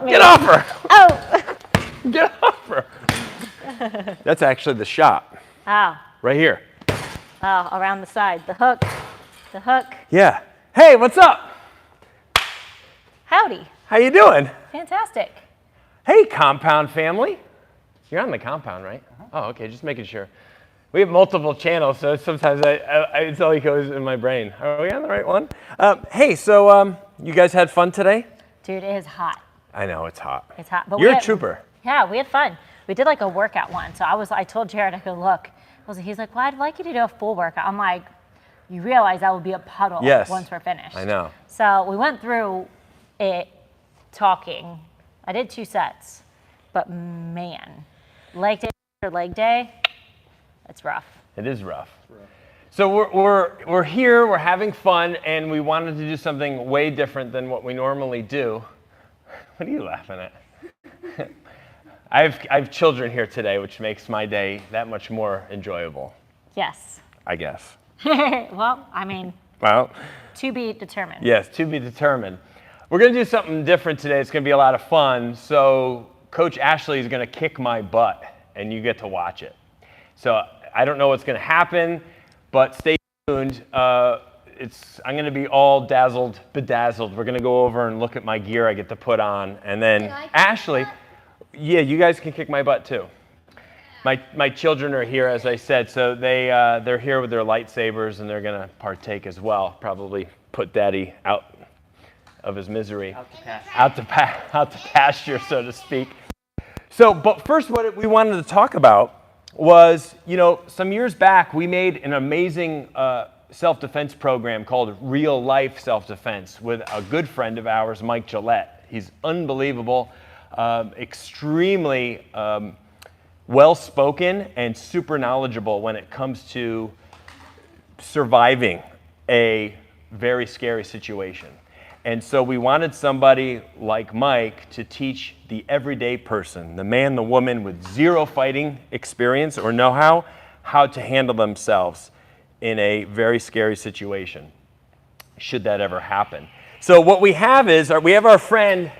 help me. Get off her. Oh. Get off her. That's actually the shot. Oh. Right here. Oh, around the side. The hook. The hook. Yeah. Hey, what's up? Howdy. How you doing? Fantastic. Hey, compound family. You're on the compound, right? Oh, okay, just making sure. We have multiple channels, so sometimes it's all goes in my brain. Are we on the right one? Hey, so you guys had fun today? Dude, it is hot. I know, it's hot. It's hot. But You're a trooper. Yeah, we had fun. We did like a workout one. So I told Jared, I go, look. He's like, well, I'd like you to do a full workout. I'm like, you realize that will be a puddle once we're finished. I know. So we went through it talking. I did 2 sets, but man, leg day after leg day, it's rough. It is rough. So we're here, we're having fun, and we wanted to do something way different than what we normally do. What are you laughing at? I have children here today, which makes my day that much more enjoyable. Yes. I guess. Well, I mean, to be determined. Yes, to be determined. We're going to do something different today. It's going to be a lot of fun. So Coach Ashley is going to kick my butt, and you get to watch it. So I don't know what's going to happen, but stay tuned. I'm going to be all dazzled, bedazzled. We're going to go over and look at my gear I get to put on. And then Ashley, yeah, you guys can kick my butt too. My children are here, as I said, so they're here with their lightsabers, and they're going to partake as well. Probably put Daddy out of his misery, out to pasture, so to speak. So, but first, what we wanted to talk about was, some years back, we made an amazing self-defense program called Real Life Self-Defense with a good friend of ours, Mike Gillette. He's unbelievable, extremely well-spoken and super knowledgeable when it comes to surviving a very scary situation. And so we wanted somebody like Mike to teach the everyday person, the man, the woman with zero fighting experience or know-how, how to handle themselves in a very scary situation, should that ever happen. So what we have is, we have our friend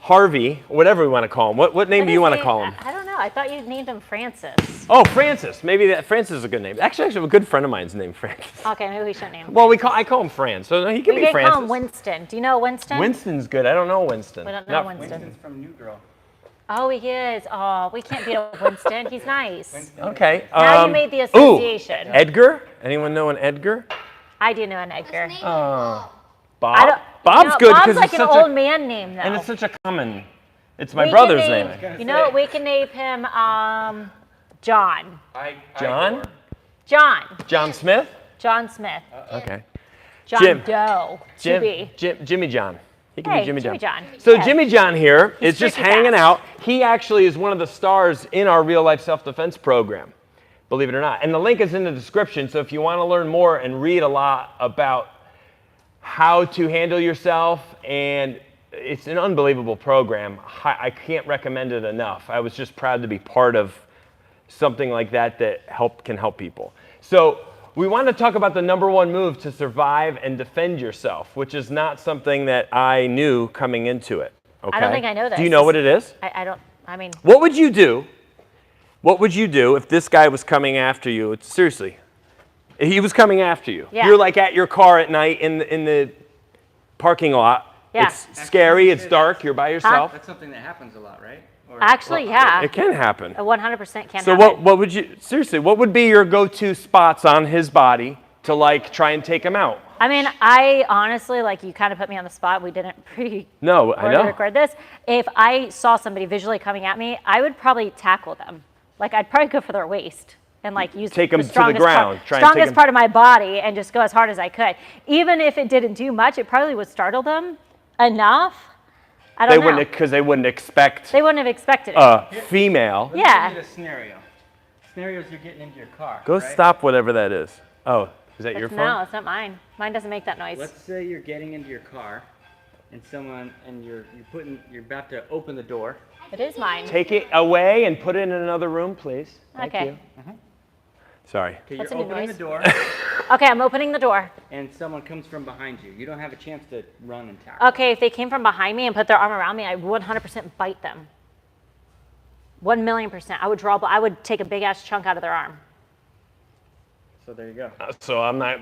Harvey, whatever we want to call him. What name do you want to call him? I don't know. I thought you named him Francis. Oh, Francis. Maybe Francis is a good name. Actually, a good friend of mine's named Francis. Okay, maybe we shouldn't name him. Well, I call him Fran, so he can be Francis. We can call him Winston. Do you know Winston? Winston's good. I don't know Winston. We don't know Winston. Winston's from New Girl. Oh, he is. Oh, we can't beat up Winston. He's nice. Okay. Now you made the association. Ooh, Edgar? Anyone know an Edgar? I do know an Edgar. Bob? Bob's good because Bob's like an old man name, though. And it's such a common. It's my brother's name. You know what? We can name him John. John? John. John Smith? John Smith. Okay. John Jim. Doe. Jimmy John. He can be Jimmy John. So yeah. Jimmy John here is just hanging out. He actually is one of the stars in our Real Life Self-Defense program, believe it or not. And the link is in the description, so if you want to learn more and read a lot about how to handle yourself, and it's an unbelievable program. I can't recommend it enough. I was just proud to be part of something like that can help people. So we want to talk about the #1 move to survive and defend yourself, which is not something that I knew coming into it. Okay? I don't think I know this. Do you know what it is? I mean. What would you do? What would you do if this guy was coming after you? Seriously. He was coming after you. Yeah. You're like at your car at night in the parking lot. Yeah. It's scary, it's dark, you're by yourself. That's something that happens a lot, right? Actually, yeah. It can happen. 100% can happen. So what would you, seriously, what would be your go-to spots on his body to like try and take him out? I mean, I honestly, like, you kind of put me on the spot. We didn't record this. If I saw somebody visually coming at me, I would probably tackle them. Like, I'd probably go for their waist and like use take the them to the ground, strongest part of my body and just go as hard as I could. Even if it didn't do much, it probably would startle them enough. I don't know. Because they wouldn't expect. They wouldn't have expected it. A female. Yeah. Let me give you a scenario. Scenarios you're getting into your car. Go right? Stop whatever that is. Oh, is that your phone? No, it's not mine. Mine doesn't make that noise. Let's say you're getting into your car, and you're about to open the door. It is mine. Take it away and put it in another room, please. Thank Okay. you. Sorry. Okay, you're opening the door. Okay, I'm opening the door. And someone comes from behind you. You don't have a chance to run and tackle. Okay, if they came from behind me and put their arm around me, I would 100% bite them. 1,000,000%. I would I would take a big ass chunk out of their arm. So there you go. So I'm not.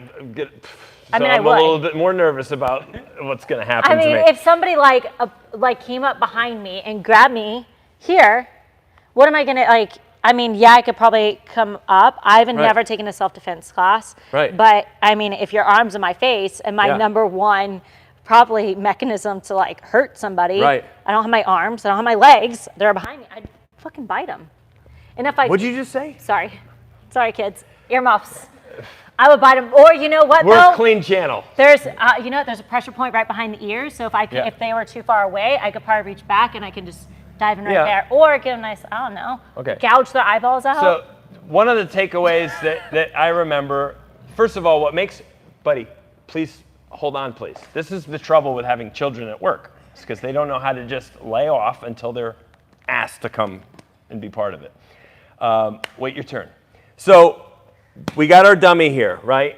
I'm a little bit more nervous about what's going to happen to me. I mean, if somebody like came up behind me and grabbed me here, what am I going to like? I mean, yeah, I could probably come up. I've never taken a self-defense class. Right. But I mean, if your arm's in my face and my number one probably mechanism to like hurt somebody, I don't have my arms, I don't have my legs, they're behind me, I'd fucking bite them. And if I What'd you just say? Sorry, kids, earmuffs. I would bite them, or you know what? We're a clean channel. There's, there's a pressure point right behind the ears. So if they were too far away, I could probably reach back and I can just dive in right there, or give them nice, I don't know, gouge their eyeballs out. So one of the takeaways that I remember, first of all, what makes, buddy, please hold on, please. This is the trouble with having children at work. It's because they don't know how to just lay off until they're asked to come and be part of it. Wait your turn. So we got our dummy here, right?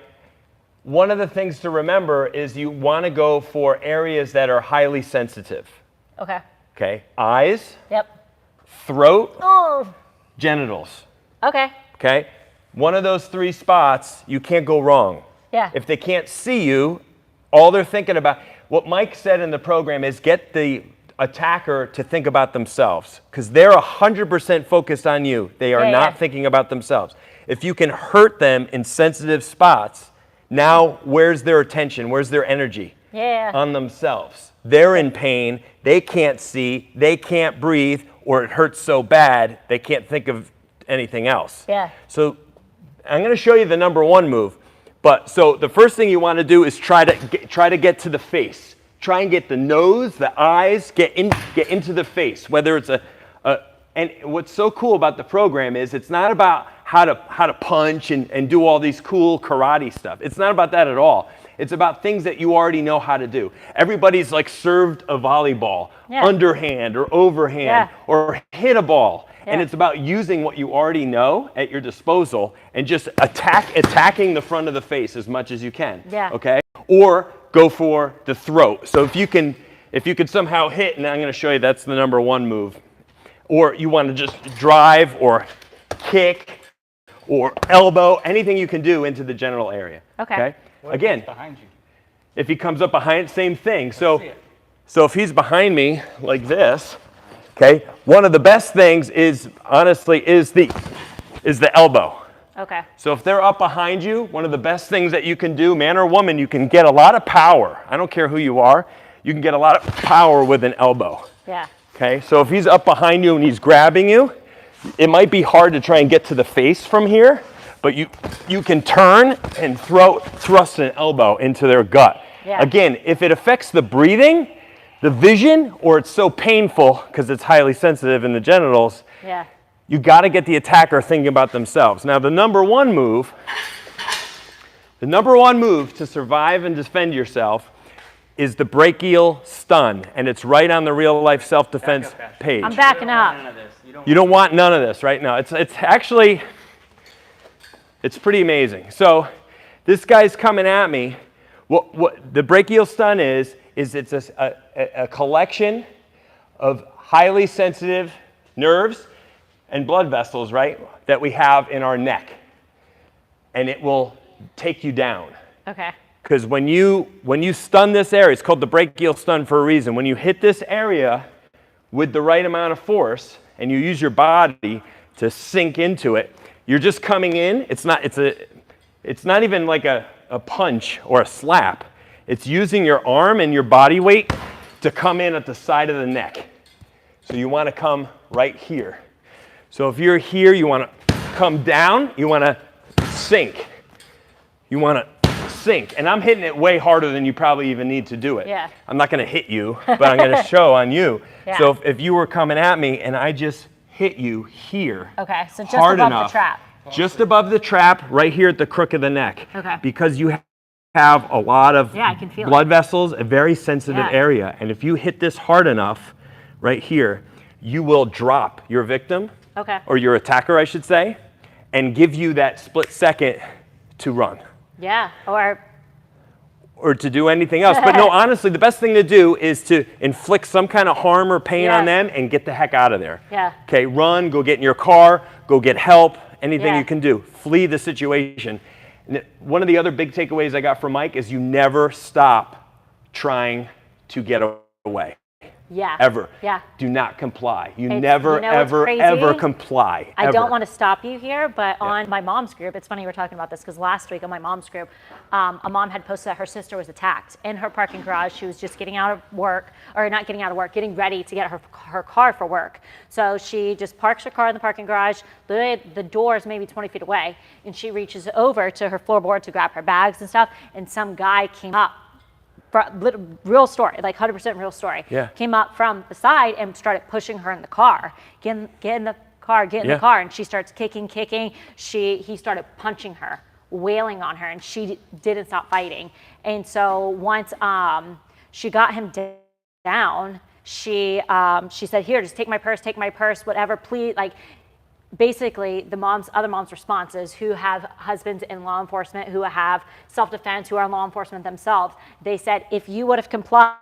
One of the things to remember is you want to go for areas that are highly sensitive. Okay, eyes, throat, genitals. Okay, one of those 3 spots, you can't go wrong. If they can't see you, all they're thinking about, what Mike said in the program is get the attacker to think about themselves, because they're 100% focused on you. They are not thinking about themselves. If you can hurt them in sensitive spots, now where's their attention? Where's their energy? On themselves. They're in pain, they can't see, they can't breathe, or it hurts so bad they can't think of anything else. So I'm going to show you the number 1 move. But so the first thing you want to do is try to get to the face. Try and get the nose, the eyes, get into the face. Whether it's and what's so cool about the program is it's not about how to punch and do all these cool karate stuff. It's not about that at all. It's about things that you already know how to do. Everybody's like served a volleyball, underhand or overhand, or hit a ball. And it's about using what you already know at your disposal and just attacking the front of the face as much as you can. Okay? Or go for the throat. So if you could somehow hit, and I'm going to show you that's the number 1 move. Or you want to just drive or kick or elbow, anything you can do into the genital area. Okay? Again, behind you? If he comes up behind, same thing. So if he's behind me like this, okay, one of the best things is, honestly, is the elbow. So if they're up behind you, one of the best things that you can do, man or woman, you can get a lot of power. I don't care who you are. You can get a lot of power with an elbow. Okay, so if he's up behind you and he's grabbing you, it might be hard to try and get to the face from here, but you can turn and thrust an elbow into their gut. Again, if it affects the breathing, the vision, or it's so painful because it's highly sensitive in the genitals, you got to get the attacker thinking about themselves. Now, the number 1 move to survive and defend yourself is the brachial stun, and it's right on the real life self-defense page. I'm backing up. You don't want none of this right now. It's actually, it's pretty amazing. So this guy's coming at me. What the brachial stun is it's a collection of highly sensitive nerves and blood vessels, right, that we have in our neck. And it will take you down. Because when you stun this area, it's called the brachial stun for a reason. When you hit this area with the right amount of force and you use your body to sink into it, you're just coming in. It's not even like a punch or a slap. It's using your arm and your body weight to come in at the side of the neck. So you want to come right here. So if you're here, you want to come down, you want to sink. You want to sink. And I'm hitting it way harder than you probably even need to do it. I'm not going to hit you, but I'm going to show on you. So if you were coming at me and I just hit you here, so just hard above enough, the trap. Just above the trap, right here at the crook of the neck. Because you have a lot of blood vessels, a very sensitive area. And if you hit this hard enough right here, you will drop your victim, or your attacker, I should say, and give you that split second to run. Yeah, or to do anything else. But no, honestly, the best thing to do is to inflict some kind of harm or pain on them and get the heck out of there. Yeah. Okay, run, go get in your car, go get help, anything Yeah. you can do. Flee the situation. And one of the other big takeaways I got from Mike is you never stop trying to get away. Yeah. Ever. Yeah. Do not comply. You It's, never, you know what's ever, crazy? ever comply. I ever. don't want to stop you here, but on my mom's group, it's funny we're talking about this because last week on my mom's group, a mom had posted that her sister was attacked in her parking garage. She was just getting out of work, or not getting out of work, getting ready to get her car for work. So she just parks her car in the parking garage. The door is maybe 20 feet away, and she reaches over to her floorboard to grab her bags and stuff, and some guy came up. Real story, like 100% real story. Yeah. Came up from the side and started pushing her in the car. Get in the car, and she starts kicking. He started punching her, wailing on her, and she didn't stop fighting. And so once she got him down, she said, "Here, just take my purse, whatever, please." Like, basically, the other mom's responses, who have husbands in law enforcement, who have self-defense, who are in law enforcement themselves, they said, if you would have complied,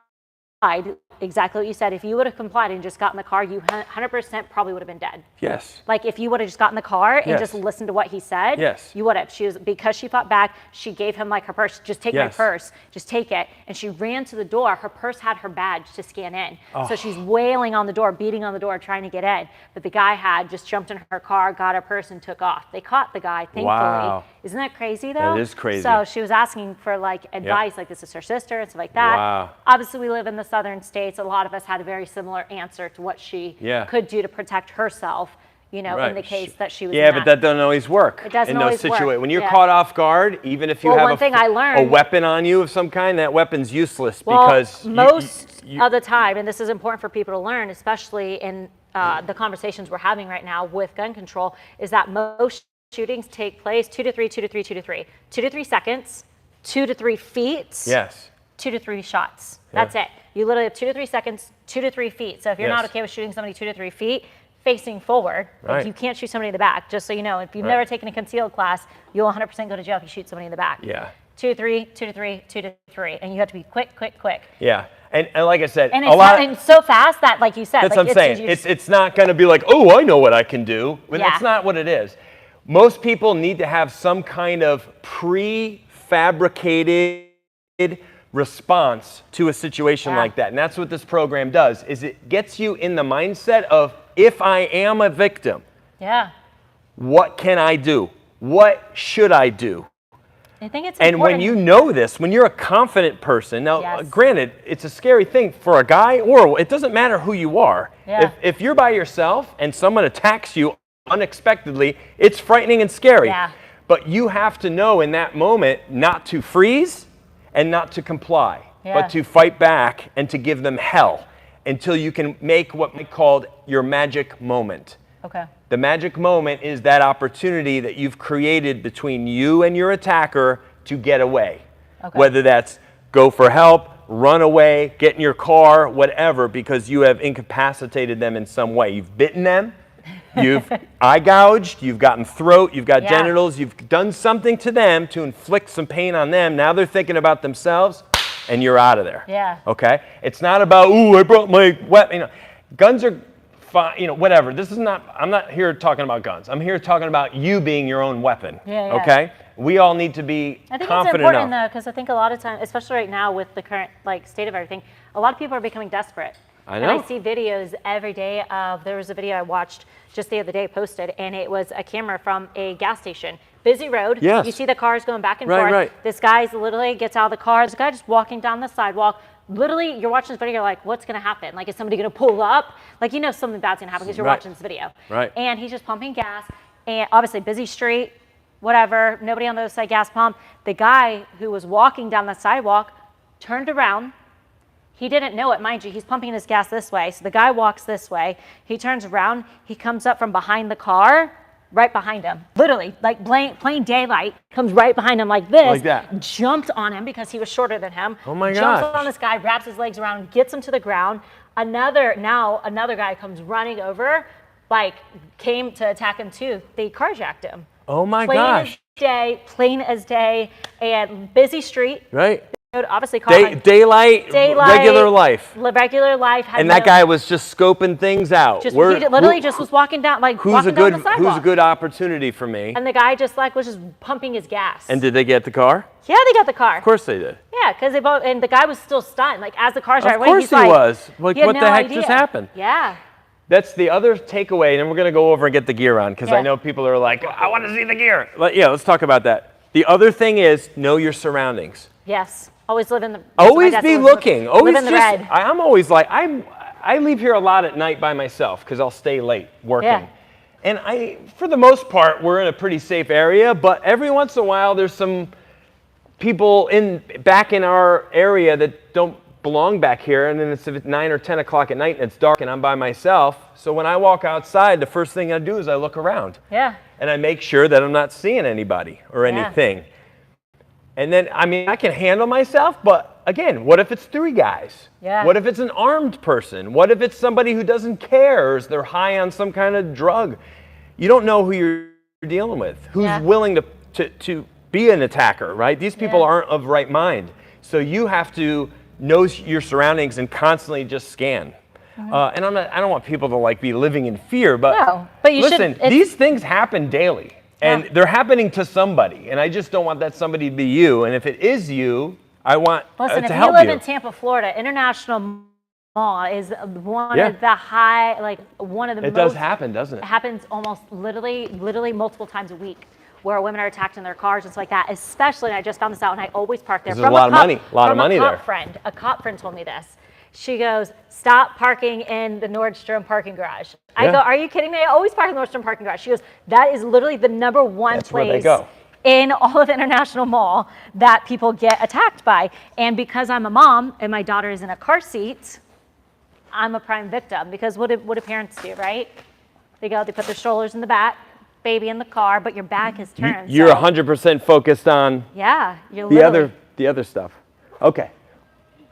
exactly what you said, if you would have complied and just got in the car, you 100% probably would have been dead. Yes. Like, if you would have just got in the car and just listened to what he said, you would have. Because she fought back, she gave him like her purse, just take my purse, just take it. And she ran to the door. Her purse had her badge to scan in. So she's wailing on the door, beating on the door, trying to get in. But the guy had just jumped in her car, got her purse, and took off. They caught the guy, thankfully. Wow. Isn't that crazy, though? That is crazy. So she was asking for like advice, like this is her sister and stuff like that. Wow. Obviously, we live in the southern states. A lot of us had a very similar answer to what she could do to protect herself, in the case that she was in but that doesn't always work. It doesn't in those always work. situations. When you're caught off guard, even if you have a weapon on you of some kind, that weapon's useless because most of the time, and this is important for people to learn, especially in the conversations we're having right now with gun control, is that most shootings take place 2 to 3 seconds, 2 to 3 feet. Yes. 2 to 3 shots. That's it. You literally have 2 to 3 seconds, 2 to 3 feet. So if you're not okay with shooting somebody 2 to 3 feet, facing forward, like you can't shoot somebody in the back. Just so you know, if you've never taken a concealed class, you'll 100% go to jail if you shoot somebody in the back. Yeah. 2 to 3, 2 to 3, 2 to 3, and you have to be quick. Yeah, and like I said, and it's so fast that, like you said, that's what I'm saying. It's not going to be like, oh, I know what I can do. But that's not what it is. Most people need to have some kind of prefabricated response to a situation like that. And that's what this program does, is it gets you in the mindset of, if I am a victim, what can I do? What should I do? I think it's and important. when you know this, when you're a confident person, now granted, it's a scary thing for a guy, or it doesn't matter who you are. If you're by yourself and someone attacks you unexpectedly, it's frightening and scary. But you have to know in that moment not to freeze and not to comply, but to fight back and to give them hell until you can make what we called your magic moment. Okay. The magic moment is that opportunity that you've created between you and your attacker to get away. Okay. Whether that's go for help, run away, get in your car, whatever, because you have incapacitated them in some way. You've bitten them, you've eye gouged, you've gotten throat, you've got genitals, you've done something to them to inflict some pain on them. Now they're thinking about themselves, and you're out of there. Yeah. Okay? It's not about, ooh, I brought my weapon. Guns are fine, whatever. I'm not here talking about guns. I'm here talking about you being your own weapon. Okay? We all need to be confident enough. I think it's important though, because I think a lot of times, especially right now with the current state of everything, a lot of people are becoming desperate. I know. And I see videos every day there was a video I watched just the other day posted, and it was a camera from a gas station. Busy road. Yes. You see the cars going back and forth. Right. This guy's literally gets out of the car. This guy just walking down the sidewalk. Literally, you're watching this video, you're like, what's going to happen? Like, is somebody going to pull up? Like, something bad's going to happen because you're watching this video. Right. And he's just pumping gas. And obviously, busy street, whatever, nobody on the other side gas pump. The guy who was walking down the sidewalk turned around. He didn't know it, mind you. He's pumping his gas this way. So the guy walks this way. He turns around. He comes up from behind the car, right behind him. Literally, like plain daylight, comes right behind him like this. Like that. Jumped on him because he was shorter than him. Oh my gosh. Jumps on this guy, wraps his legs around, gets him to the ground. Another guy comes running over, came to attack him too. They carjacked him. Oh my gosh. Plain as day, and busy street. Right. Obviously, daylight, regular life. Regular life. And that guy was just scoping things out. He literally just was walking down, like walking down the sidewalk. Who's a good opportunity for me? And the guy just was just pumping his gas. And did they get the car? Yeah, they got the car. Of course they did. Yeah, because they both, and the guy was still stunned. Like as the car started running, he's like, of course he was. Like, what the heck just happened? Yeah. That's the other takeaway, and then we're going to go over and get the gear on, because I know people are like, I want to see the gear. Let's talk about that. The other thing is, know your surroundings. Yes. Always live in the... Always be looking. Always live in the red. I'm always like, I leave here a lot at night by myself, because I'll stay late working. Yeah. And for the most part, we're in a pretty safe area, but every once in a while, there's some people back in our area that don't belong back here, and then it's 9 or 10 o'clock at night and it's dark and I'm by myself. So when I walk outside, the first thing I do is I look around. Yeah. And I make sure that I'm not seeing anybody or anything. And then, I can handle myself, but again, what if it's 3 guys? Yeah. What if it's an armed person? What if it's somebody who doesn't care, or they're high on some kind of drug? You don't know who you're dealing with, who's willing to be an attacker, right? These people aren't of right mind. So you have to know your surroundings and constantly just scan. And I don't want people to be living in fear, but, listen, these things happen daily. And they're happening to somebody, and I just don't want that somebody to be you. And if it is you, I want to help you. Listen, if you live in Tampa, Florida, International Mall is one of the one of the most... It does happen, doesn't it? It happens almost literally multiple times a week, where women are attacked in their cars and stuff like that. Especially, and I just found this out, and I always park there. There's a lot of money there. A cop friend told me this. She goes, stop parking in the Nordstrom parking garage. I go, are you kidding me? I always park in the Nordstrom parking garage. She goes, that is literally the #1 place in all of International Mall that people get attacked by. And because I'm a mom and my daughter is in a car seat, I'm a prime victim. Because what do parents do, right? They put their strollers in the back, baby in the car, but your back is turned. You're 100% focused on the other stuff. Okay.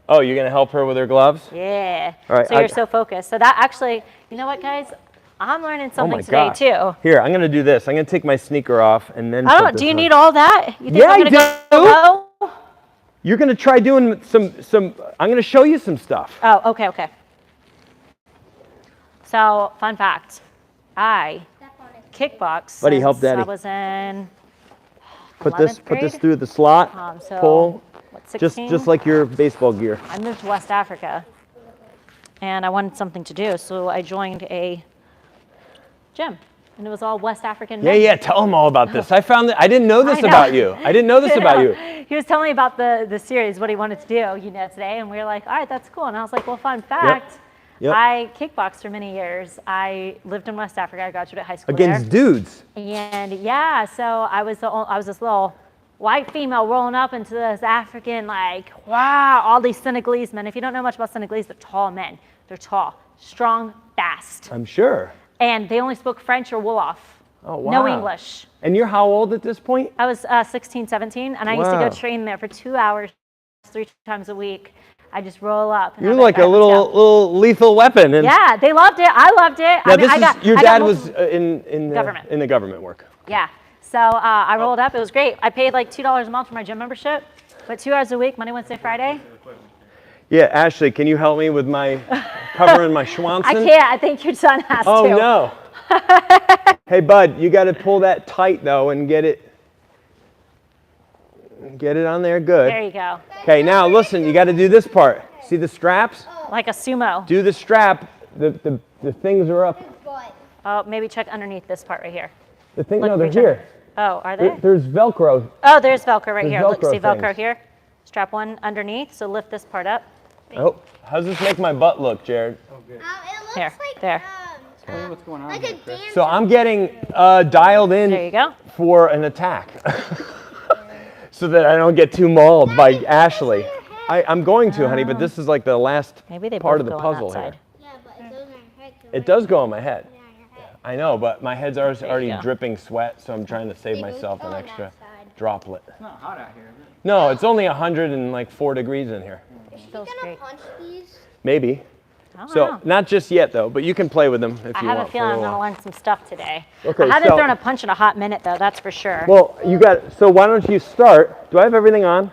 Oh, you're going to help her with her gloves? Yeah. All right. So you're so focused. So that actually, you know what, guys? I'm learning something today, too. Here, I'm going to do this. I'm going to take my sneaker off and then do you need all that? You think I do. You're going to try doing some, I'm going to show you some stuff. Oh, okay. So, fun fact. I kickbox. Buddy, help Daddy. I was in Put this through the slot. Pull. 16? Just like your baseball gear. I moved to West Africa, and I wanted something to do, so I joined a gym, and it was all West African men. Yeah. Tell them all about this. I found that I didn't know this about you. I didn't know this about you. He was telling me about the series, what he wanted to do, today, and we were like, all right, that's cool. And I was like, well, fun fact. Yep. I kickboxed for many years. I lived in West Africa. I graduated high school against dudes. And so I was this little white female rolling up into this African, wow, all these Senegalese men. If you don't know much about Senegalese, they're tall men. They're tall, strong, fast. I'm sure. And they only spoke French or Wolof. Oh, wow. No English. And you're how old at this point? I was 16, 17, and I used to go train there for 2 hours, 3 times a week. I just roll up. You're like a little lethal weapon. And yeah, they loved it. I loved it. Now, your dad was in the government work. Yeah. So I rolled up. It was great. I paid like $2 a month for my gym membership, but 2 hours a week, Monday, Wednesday, Friday. Yeah, Ashley, can you help me with my covering my Schwanson? I can't. I think your son has to. Oh, no. Hey, bud, you got to pull that tight, though, and get it on there good. There you go. Okay, now listen, you got to do this part. See the straps? Like a sumo. Do the strap. The things are up. Oh, maybe check underneath this part right here. The thing, no, they're here. Oh, are they? There's Velcro. Oh, there's Velcro right here. Velcro Look, see Velcro things. here? Strap one underneath, so lift this part up. Oh, how's this make my butt look, Jared? It looks Here, like, there. What's going on like here, a dance. So I'm getting dialed in There you go. for an attack so that I don't get too mauled by Ashley. I'm going to, honey, but this is like the last part of the puzzle here. Yeah, but it goes on your head. It does go on my head. Yeah, on your head. I know, but my head's already go. dripping sweat, so I'm trying to save myself an extra droplet. It's not hot out here, is it? No, it's only 104 degrees in here. Is she Feels gonna great. punch these? Maybe. So not just yet though, but you can play with them if you want. I have a feeling I'm going to learn some stuff today. Okay, I haven't thrown a punch in a hot minute though, that's for sure. Well, so why don't you start? Do I have everything on?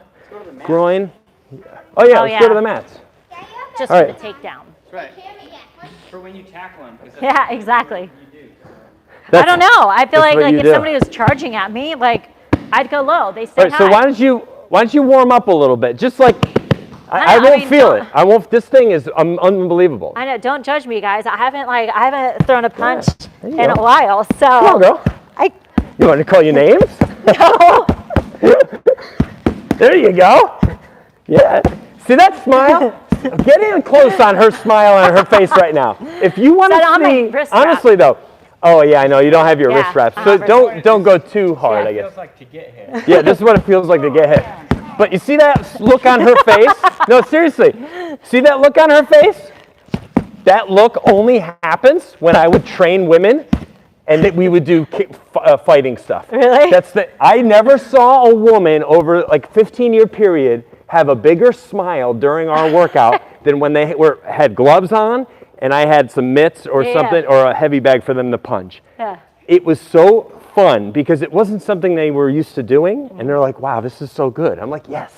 Groin. Oh yeah, let's go to the mats. Just for the takedown. That's right. For when you tackle them. Yeah, exactly. I don't know. I feel like if somebody was charging at me, like I'd go low. They say high. So why don't you warm up a little bit? Just like I won't feel it. I won't. This thing is unbelievable. I know. Don't judge me, guys. I haven't thrown a punch in a while. So come on, girl. You want to call you names? No. There you go. Yeah. See that smile? Get in close on her smile on her face right now. If you want to see, honestly though. Oh yeah, I know you don't have your wrist wrap, so don't go too hard. I guess. Feels like to get hit. Yeah, this is what it feels like to get hit. But you see that look on her face? No, seriously. See that look on her face? That look only happens when I would train women and that we would do fighting stuff. Really? I never saw a woman over like 15-year period have a bigger smile during our workout than when they had gloves on and I had some mitts or something or a heavy bag for them to punch. Yeah. It was so fun because it wasn't something they were used to doing, and they're like, wow, this is so good. I'm like, yes,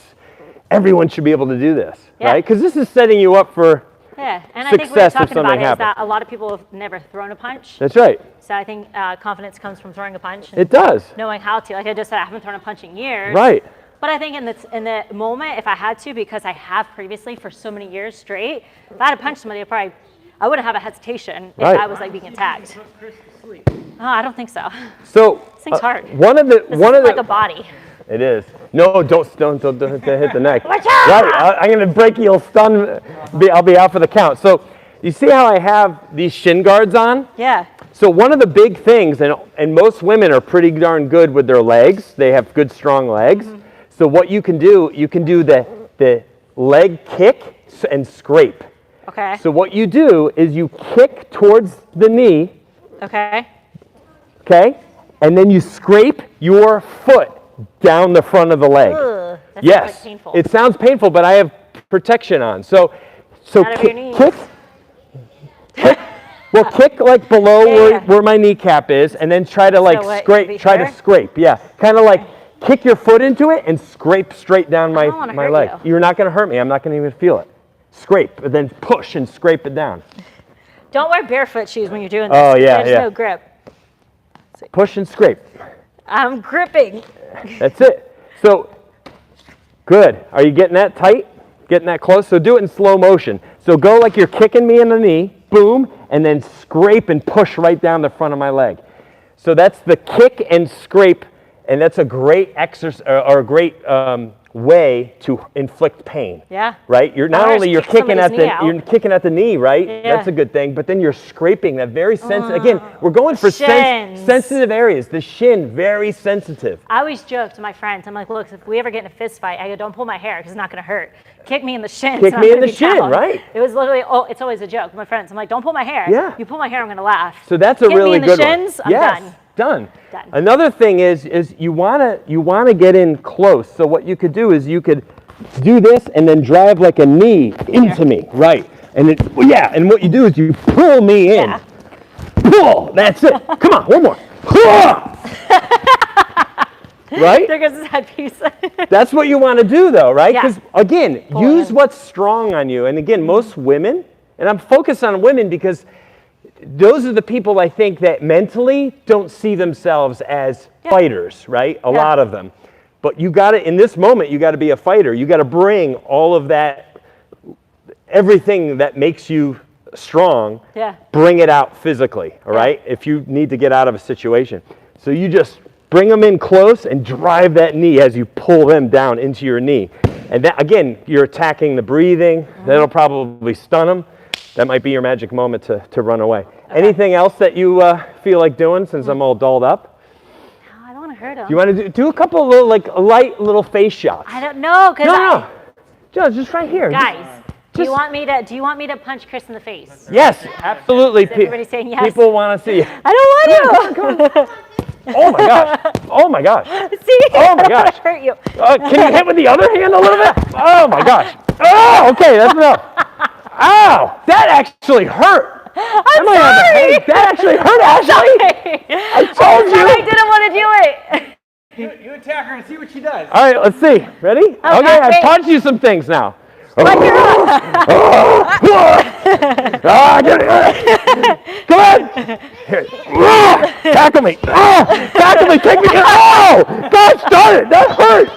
everyone should be able to do this, right? Because this is setting you up for and I think success what you're if talking something about happens. is that a lot of people have never thrown a punch. That's right. So I think confidence comes from throwing a punch. It does. Knowing how to. Like I just said, I haven't thrown a punch in years. Right. But I think in the moment, if I had to, because I have previously for so many years straight, if I had to punch somebody, I wouldn't have a hesitation if I was like being attacked. Oh, I don't think so. So this thing's hard. This is like a body. It is. No, don't hit the neck. Watch out! Right, I'm gonna brachial stun. I'll be out for the count. So you see how I have these shin guards on? Yeah. So one of the big things, and most women are pretty darn good with their legs. They have good, strong legs. Mm-hmm. So what you can do the leg kick and scrape. Okay. So what you do is you kick towards the knee. Okay. Okay? And then you scrape your foot down the front of the leg. Ugh, that yes. sounds like painful. It sounds painful, but I have protection on. So kick. Well, kick like below where my kneecap is, and then try to like scrape. Try to scrape. Yeah. Kind of like kick your foot into it and scrape straight down my leg. You're not going to hurt me. I'm not going to even feel it. Scrape, and then push and scrape it down. Don't wear barefoot shoes when you're doing this. Oh, yeah, There's no grip. Push and scrape. I'm gripping. That's it. So, good. Are you getting that tight? Getting that close? So do it in slow motion. So go like you're kicking me in the knee, boom, and then scrape and push right down the front of my leg. So that's the kick and scrape, and that's a great exercise or a great way to inflict pain. Yeah. Right? You're kicking at the knee, right? Yeah. That's a good thing. But then you're scraping that very sensitive. Again, we're going for sensitive areas. The shin, very sensitive. I always joke to my friends. I'm like, look, if we ever get in a fist fight, I go, don't pull my hair because it's not going to hurt. Kick me in the shin. Kick me in the shin, right? It was literally, it's always a joke with my friends. I'm like, don't pull my hair. Yeah. You pull my hair, I'm going to laugh. So that's a really good one. Kick me in the shins, I'm done. Done. Another thing is you wanna get in close. So what you could do is you could do this and then drive like a knee into me, right? And and what you do is you pull me in. Yeah. Pull. That's it. Come on, one more. Right? There goes his headpiece. That's what you want to do, though, right? Because again, use what's strong on you. And again, most women, and I'm focused on women because those are the people I think that mentally don't see themselves as fighters, right? A lot of them. But you got to, in this moment, you got to be a fighter. You got to bring all of that, everything that makes you strong, bring it out physically, all right? If you need to get out of a situation. So you just bring them in close and drive that knee as you pull them down into your knee. And that, again, you're attacking the breathing. That'll probably stun them. That might be your magic moment to run away. Okay. Anything else that you feel like doing since I'm all dolled up? No, I don't want to hurt him. You want to do a couple of little, light little face shots? I don't know, No. Just right here. Guys, do you want me to punch Chris in the face? Yes, absolutely. Everybody's saying yes. People want to see you. I don't want to. Come on. Oh my gosh. Oh my gosh. See? Oh my gosh. I hurt you. Can you hit with the other hand a little bit? Oh my gosh. Oh, okay, that's enough. Ow! That actually hurt. I'm sorry. That actually hurt, Ashley. I told you. I didn't want to do it. You attack her and see what she does. All right, let's see. Ready? Oh, okay, wait. I taught you some things now. Get it. Come on. Here. Tackle me. Tackle me. Take me. Oh! Gosh darn it. That hurt.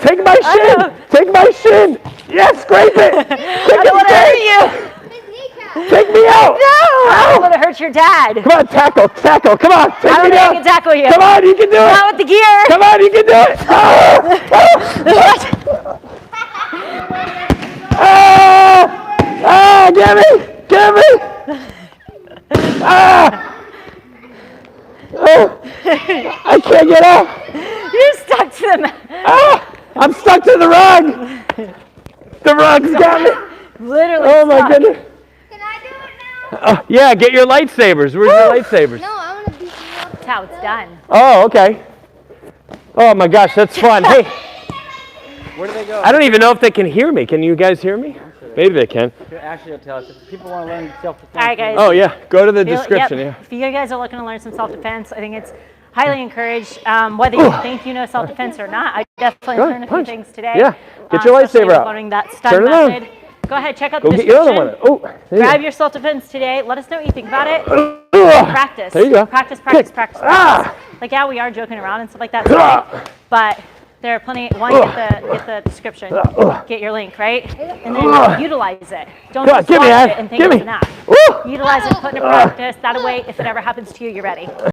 Take my shin. Take my shin. Yes, scrape it. I don't want to hurt you. Take me out. No, I don't want to hurt your dad. Come on, tackle. Come on, take I me don't think I down. can tackle you. Come on, you can do it. Not with the gear. Come on, you can do it. Get me. I can't get up. You're stuck to the mat. I'm stuck to the rug. The rug's got me. Literally Oh my stuck. goodness. Can I do it now? Yeah, get your lightsabers. Where's your lightsabers? No, I want to beat you up. That's how it's done. Oh, okay. Oh my gosh, that's fun. Hey, Where do they go? I don't even know if they can hear me. Can you guys hear me? Maybe they can. Ashley will tell us. If people want to learn self-defense. All right, guys. Oh yeah, go to the description. Yep. Yeah. If you guys are looking to learn some self-defense, I think it's highly encouraged. Whether you think you know self-defense or not, I definitely Go ahead, learned a punch. few things today. Yeah, get your especially lightsaber out. Learning that stun Turn it on. method. Go ahead, check out Go the get your other description. one. Oh, there you Grab go. your self-defense today. Let us know what you think about it. Practice. There you go. Practice. Kick. Like, yeah, we are joking around and stuff like that Ah. today, but there are plenty. One, get the description, get your link, right? And then utilize it. Don't just give me watch that. it and think Give it's me. enough. Woo. Utilize it, put it in practice. That way, if it ever happens to you, you're ready.